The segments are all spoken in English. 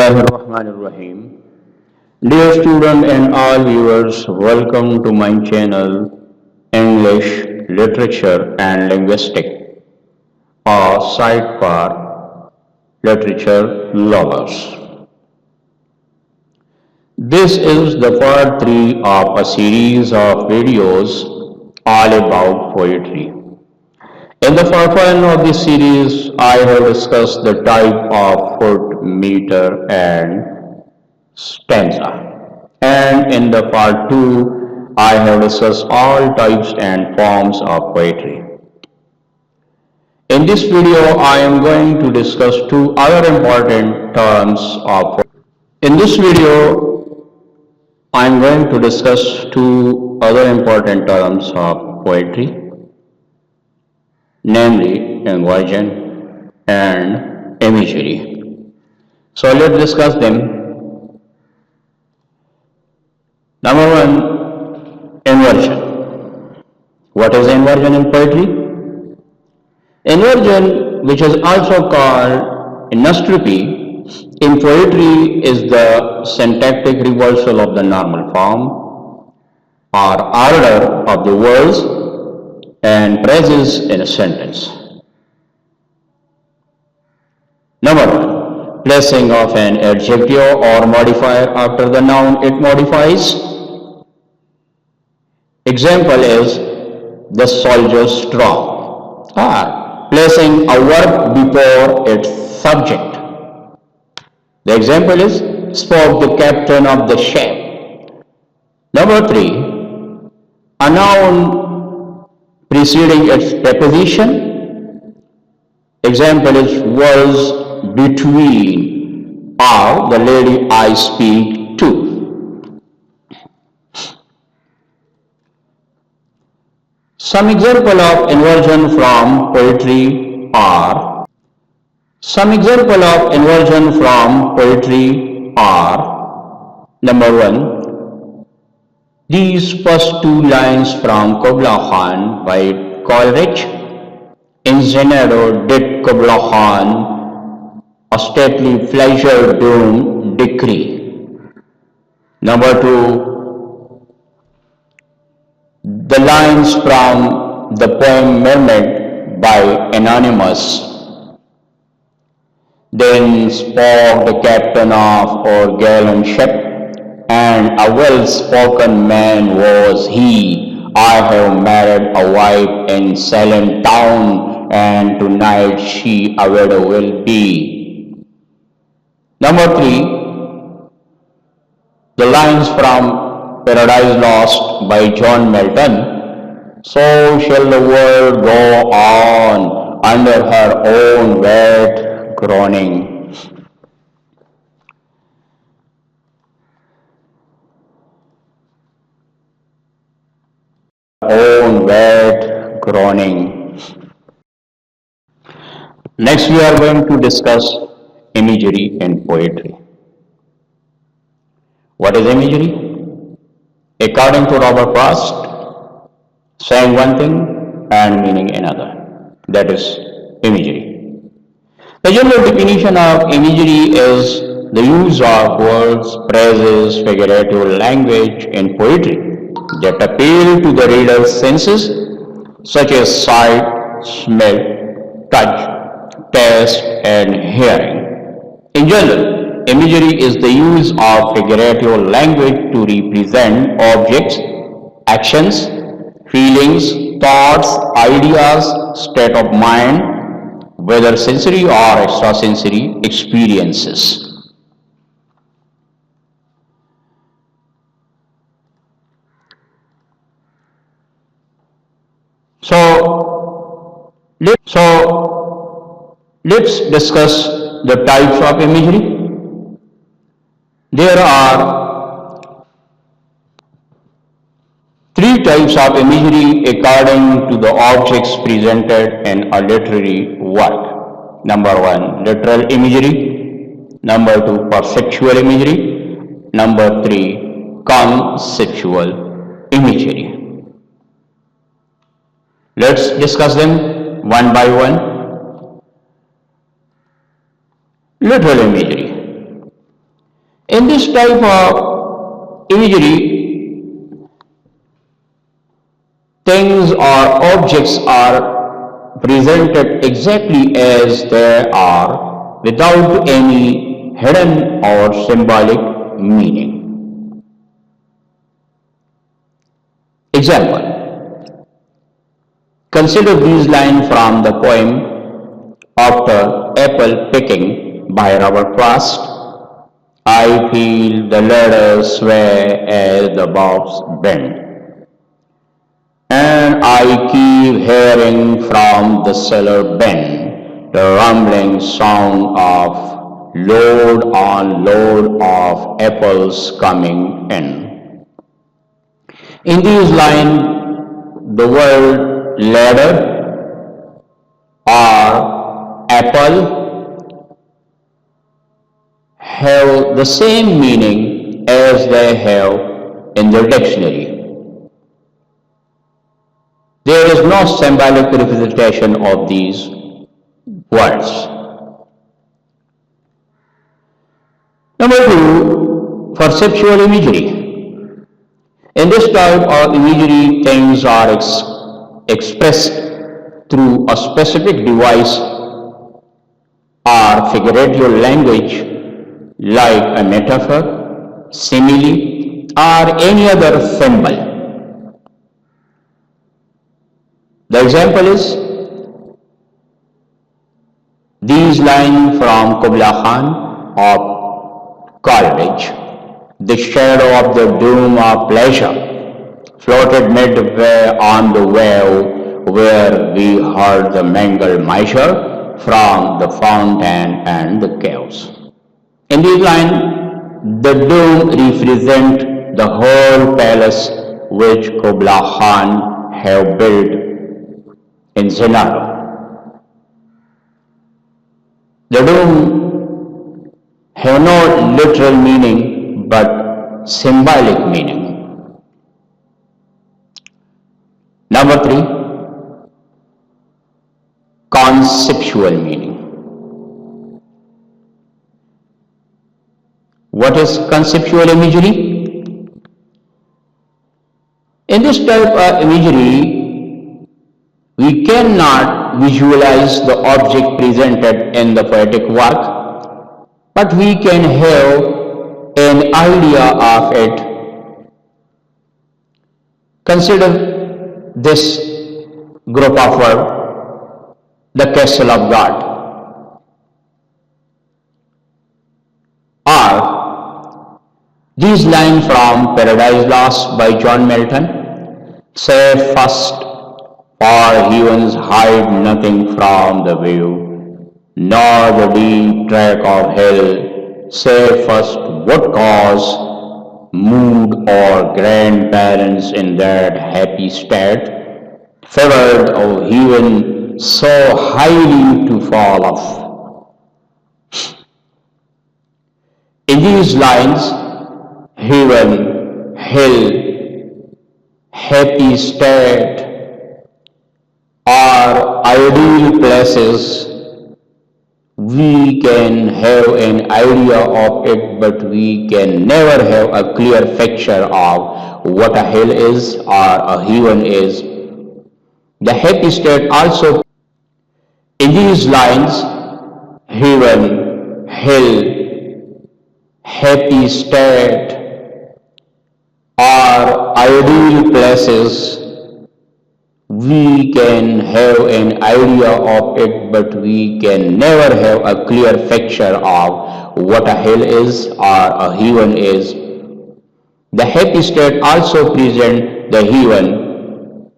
Bismillahirrahmanirrahim. Dear student and all viewers, welcome to my channel English Literature and Linguistics, a site for literature lovers. This is the part 3 of a series of videos all about poetry. In the part 1 of this series, I have discussed the type of foot, meter and stanza. And in the part 2, I have discussed all types and forms of poetry. In this video, I am going to discuss two other important terms of poetry. In this video, I am going to discuss two other important terms of poetry, namely inversion and imagery. So let's discuss them. Number one, inversion. What is inversion in poetry? Inversion, which is also called anastrophe, in poetry is the syntactic reversal of the normal form or order of the words and phrases in a sentence. Number one, placing of an adjective or modifier after the noun it modifies. Example is the soldier strong, or placing a verb before its subject. The example is spoke the captain of the ship. Number three, a noun preceding its preposition. Example is was between, or the lady I speak to. Some example of inversion from poetry are number one, these first two lines from Kubla Khan by Coleridge. In Zenado did Kubla Khan a stately pleasure doom decree. Number two, the lines from the poem Mermaid by Anonymous. Then spoke the captain of our gallant ship, and a well-spoken man was he. I have married a wife in Salem town, and tonight she a widow will be. Number three, the lines from Paradise Lost by John Milton. So shall the world go on under her own wet groaning. Own wet groaning. Next we are going to discuss imagery in poetry. What is imagery? According to Robert Frost, saying one thing and meaning another. That is imagery. The general definition of imagery is the use of words, phrases, figurative language in poetry that appeal to the reader's senses, such as sight, smell, touch, taste, and hearing. In general, imagery is the use of figurative language to represent objects, actions, feelings, thoughts, ideas, state of mind, whether sensory or extrasensory experiences. So let's discuss the types of imagery. There are three types of imagery according to the objects presented in a literary work. Number one, literal imagery. Number two, perceptual imagery. Number three, conceptual imagery. Let's discuss them one by one. Literal imagery. In this type of imagery, things or objects are presented exactly as they are without any hidden or symbolic meaning. Example: consider these lines from the poem After Apple Picking by Robert Frost. I feel the ladder sway as the bobs bend, and I keep hearing from the cellar bin the rumbling sound of load of apples coming in. In these lines, the word ladder or apple have the same meaning as they have in the dictionary. There is no symbolic representation of these words. Number two, perceptual imagery. In this type of imagery, things are expressed through a specific device or figurative language like a metaphor, simile, or any other symbol. The example is these lines from Kubla Khan of Coleridge. The shadow of the doom of pleasure floated midway on the wave where we heard the mangled measure from the fountain and the caves. In these lines, the doom represents the whole palace which Kubla Khan have built in Zenaro. The doom have no literal meaning but symbolic meaning. Number three, conceptual meaning. What is conceptual imagery? In this type of imagery, we cannot visualize the object presented in the poetic work, but we can have an idea of it. Consider this group of words, the castle of God, or these lines from Paradise Lost by John Milton. Say first, for heavens hide nothing from the view, nor the deep track of hell. Say first, what cause moved or grandparents in that happy state, favored of heaven so highly to fall off. In these lines, heaven, hell, happy state are ideal places. We can have an idea of it, but we can never have a clear picture of what a hell is or a heaven is. The happy state also. In these lines, heaven, hell, happy state are ideal places. We can have an idea of it, but we can never have a clear picture of what a hell is or a heaven is. The happy state also present the heaven,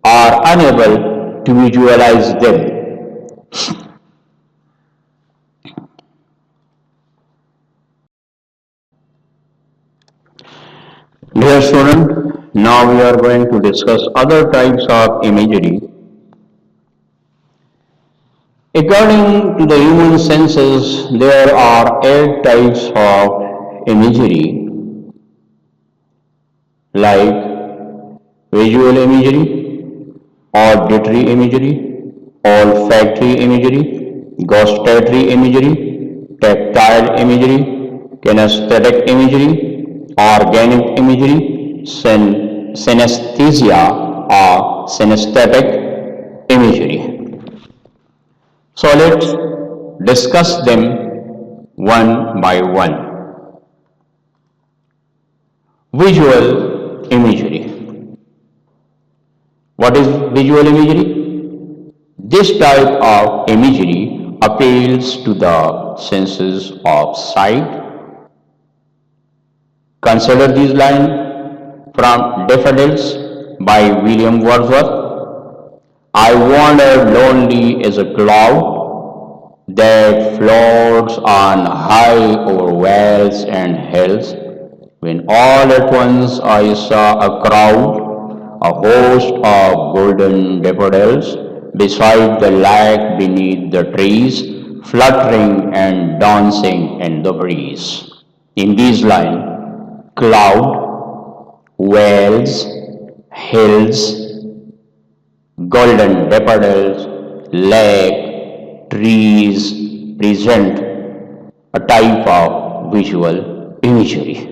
are unable to visualize them. Dear student, now we are going to discuss other types of imagery. According to the human senses, there are 8 types of imagery, like visual imagery, auditory imagery, olfactory imagery, gustatory imagery, tactile imagery, kinesthetic imagery, organic imagery, synesthesia, or synesthetic imagery. So let's discuss them one by one. Visual imagery. What is visual imagery? This type of imagery appeals to the senses of sight. Consider these lines from Daffodils by William Wordsworth. I wander lonely as a cloud that floats on high over vales and hills, when all at once I saw a crowd, a host of golden daffodils, beside the lake beneath the trees, fluttering and dancing in the breeze. In these lines, cloud, vales, hills, golden daffodils, lake, trees present a type of visual imagery.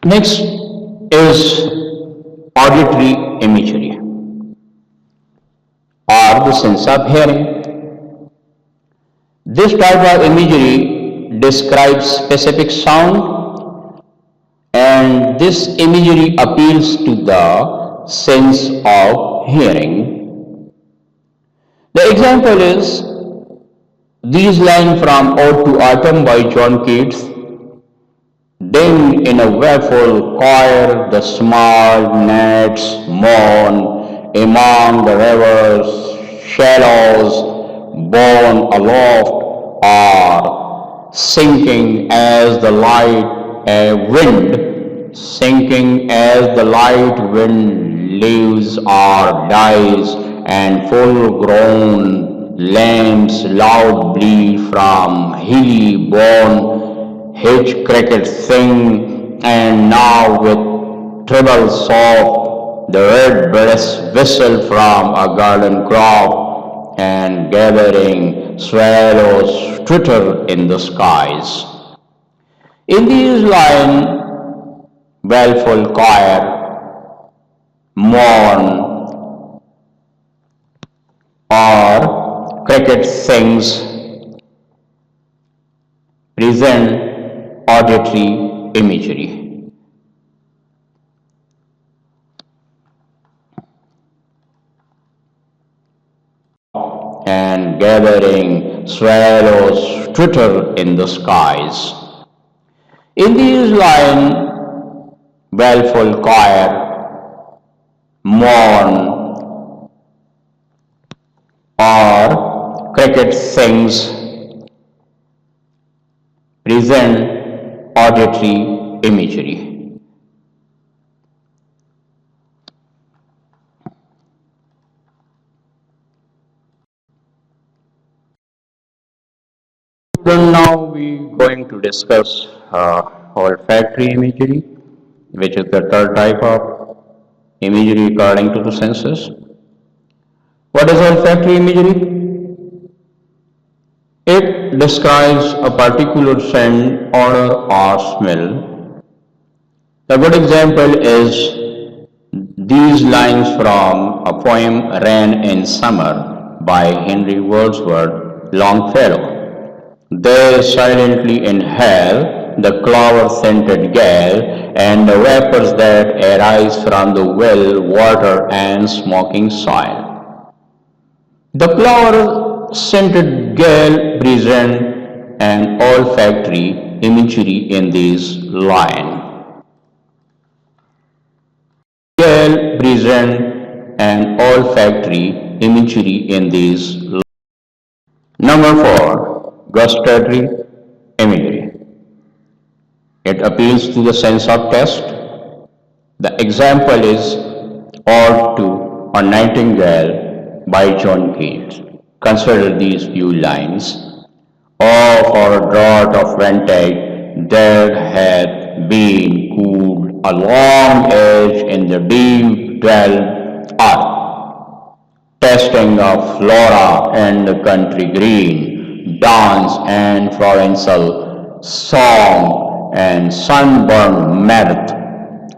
Next is auditory imagery or the sense of hearing. This type of imagery describes specific sound, and this imagery appeals to the sense of hearing. The example is these lines from Ode to Autumn by John Keats. Then in a wakeful choir the small gnats mourn among the river's shallows, borne aloft or sinking as the light wind leaves or dies, and full-grown lambs loud bleat from hilly born hitch crickets sing, and now with treble soft the red-breast whistle from a garden crop, and gathering swallows twitter in the skies. In these lines, baleful choir, mourn, or cricket sings, present auditory imagery. And gathering swallows twitter in the skies. In these lines, baleful choir, mourn, or cricket sings, present auditory imagery. Then now we are going to discuss olfactory imagery, which is the third type of imagery according to the senses. What is olfactory imagery? It describes a particular scent, odor, or smell. A good example is these lines from a poem Rain in Summer by Henry Wordsworth Longfellow. They silently inhale the clover-scented gale and the vapors that arise from the well, water, and smoking soil. The clover-scented gale present an olfactory imagery in this line. Gale present an olfactory imagery in this line. Number 4. Gustatory imagery. It appeals to the sense of taste. The example is Ode to a Nightingale by John Keats. Consider these few lines. Oh, for a draught of vintage that hath been cooled a long age in the deep dell earth. tasting of flora and the country green, dance and provincial song and sunburned mirth.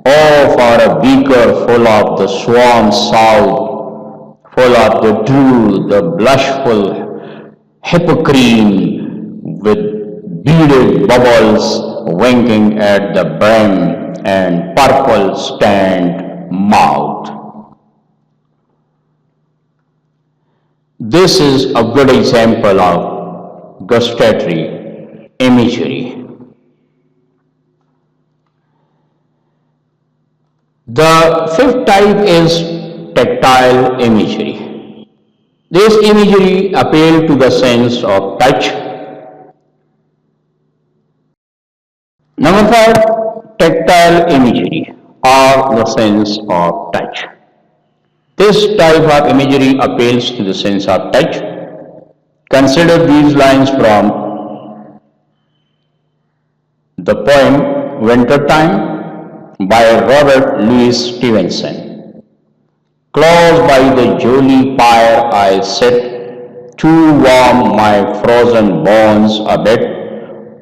Oh, for a beaker full of the swarm south, full of the dew, the blushful hippocrene with beaded bubbles winking at the brim and purple stand mouth. This is a good example of gustatory imagery. The fifth type is tactile imagery. This imagery appeals to the sense of touch. Number five, tactile imagery or the sense of touch. This type of imagery appeals to the sense of touch. Consider these lines from the poem Wintertime by Robert Louis Stevenson. Close by the jolly fire I sit, to warm my frozen bones a bit,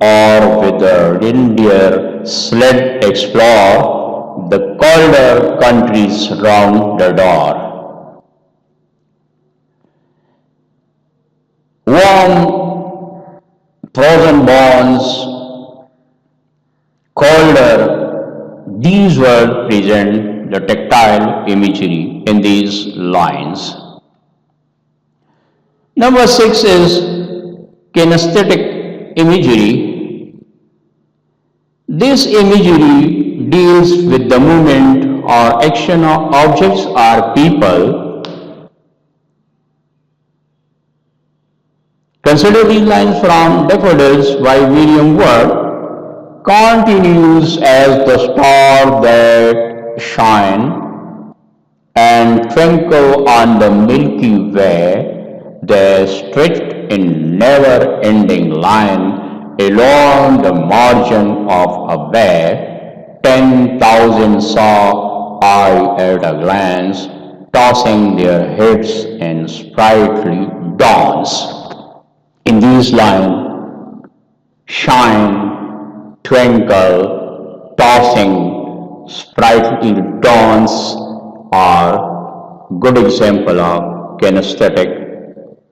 or with a reindeer sled explore the colder countries round the door. Warm frozen bones, colder, these words present the tactile imagery in these lines. Number six is kinesthetic imagery. This imagery deals with the movement or action of objects or people. Consider these lines from Daffodils by William Ward. Continues as the star that shine and twinkle on the Milky Way, they stretched in never-ending line along the margin of a bay. 10,000 saw I at a glance, tossing their heads in sprightly dance. In these lines, shine, twinkle, tossing, sprightly dance are good example of kinesthetic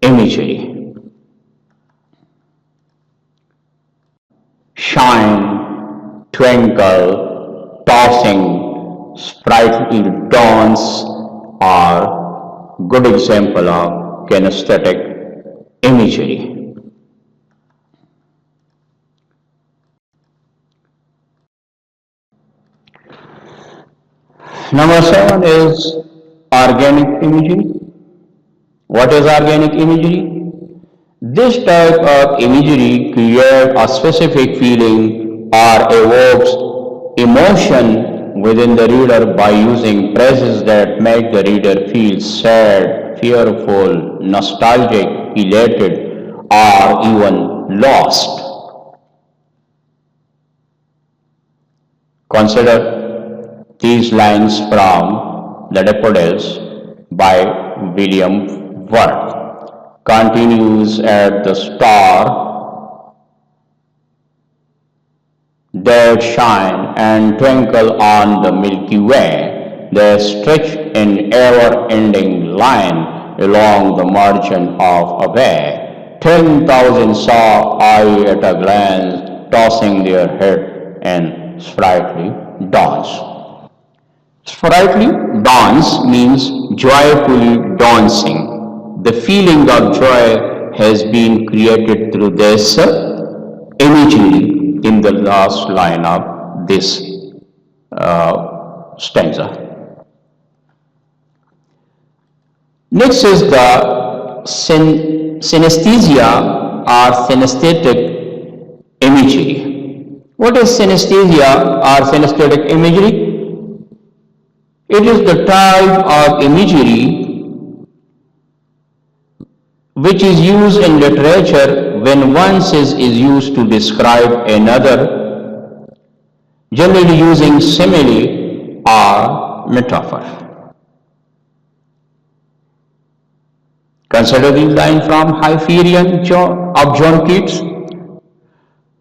imagery. Shine, twinkle, tossing, sprightly dance are good example of kinesthetic imagery. Number seven is organic imagery. What is organic imagery? This type of imagery creates a specific feeling or evokes emotion within the reader by using phrases that make the reader feel sad, fearful, nostalgic, elated, or even lost. Consider these lines from The Daffodils by William Worth. Continues at the star that shine and twinkle on the Milky Way. They stretch in ever-ending line along the margin of a bay. 10,000 saw I at a glance, tossing their head in sprightly dance. Sprightly dance means joyfully dancing. The feeling of joy has been created through this imagery in the last line of this stanza. Next is the synesthesia or synesthetic imagery. What is synesthesia or synesthetic imagery? It is the type of imagery which is used in literature when one is used to describe another, generally using simile or metaphor. Consider these lines from Hyperion of John Keats.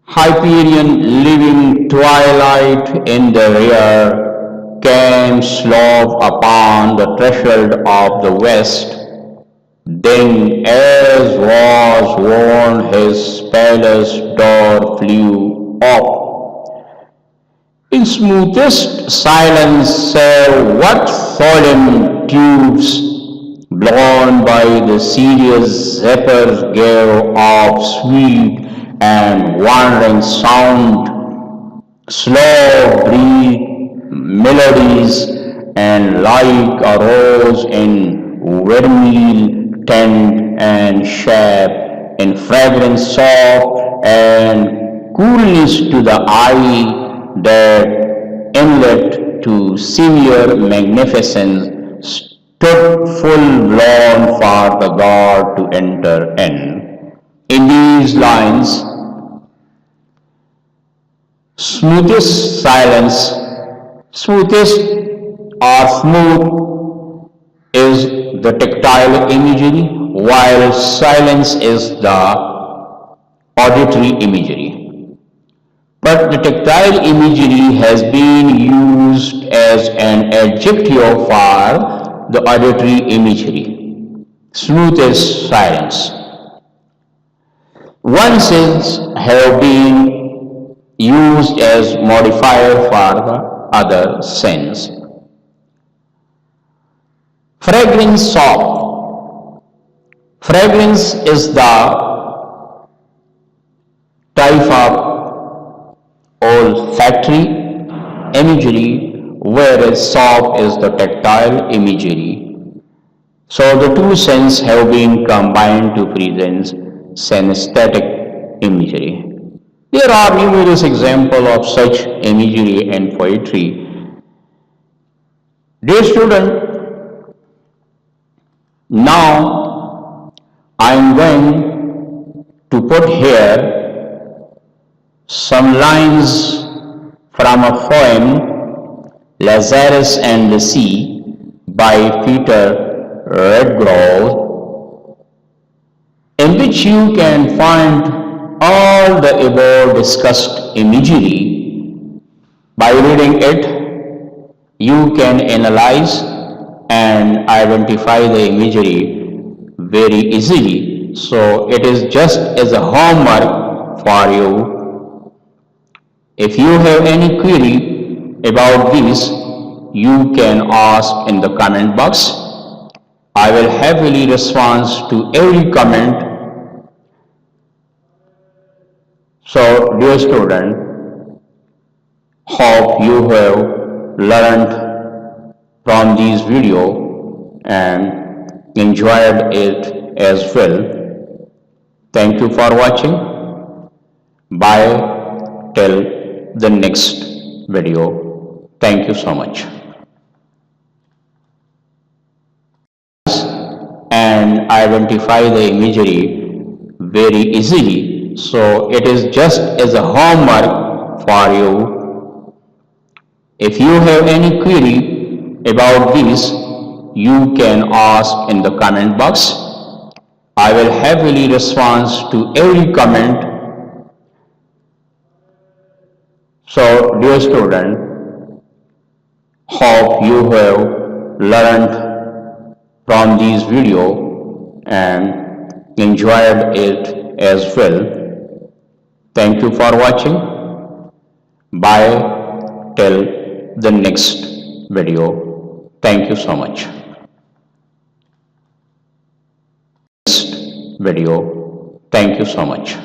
Hyperion, leaving twilight in the rear, came slow upon the threshold of the west. Then, as was warned, his palace door flew up. In smoothest silence, save what solemn tubes, blown by the serious zephyrs, gave off sweet and wandering sound, slow breathed melodies, and like a rose in vermeil tint and shape, in fragrance soft and coolness to the eye, that inlet to severe magnificence stood full blown for the god to enter in. In these lines, smoothest silence, smoothest or smooth is the tactile imagery, while silence is the auditory imagery. But the tactile imagery has been used as an adjective for the auditory imagery. Smoothest silence. One sense have been used as modifier for the other sense. Fragrance soft. Fragrance is the type of olfactory imagery, whereas soft is the tactile imagery. So the two senses have been combined to present synesthetic imagery. There are numerous examples of such imagery and poetry. Dear student, now I am going to put here some lines from a poem, Lazarus and the Sea, by Peter Redgrove, in which you can find all the above discussed imagery. By reading it, you can analyze and identify the imagery very easily. So it is just as a homework for you. If you have any query about this, you can ask in the comment box. I will happily respond to every comment. So, dear student, hope you have learned from this video and enjoyed it as well. Thank you for watching. Bye till the next video. Thank you so much. And identify the imagery very easily. So it is just as a homework for you. If you have any query about this, you can ask in the comment box. I will happily respond to every comment. So, dear student, hope you have learned from this video and enjoyed it as well. Thank you for watching. Bye till the next video. Thank you so much. Next video. Thank you so much.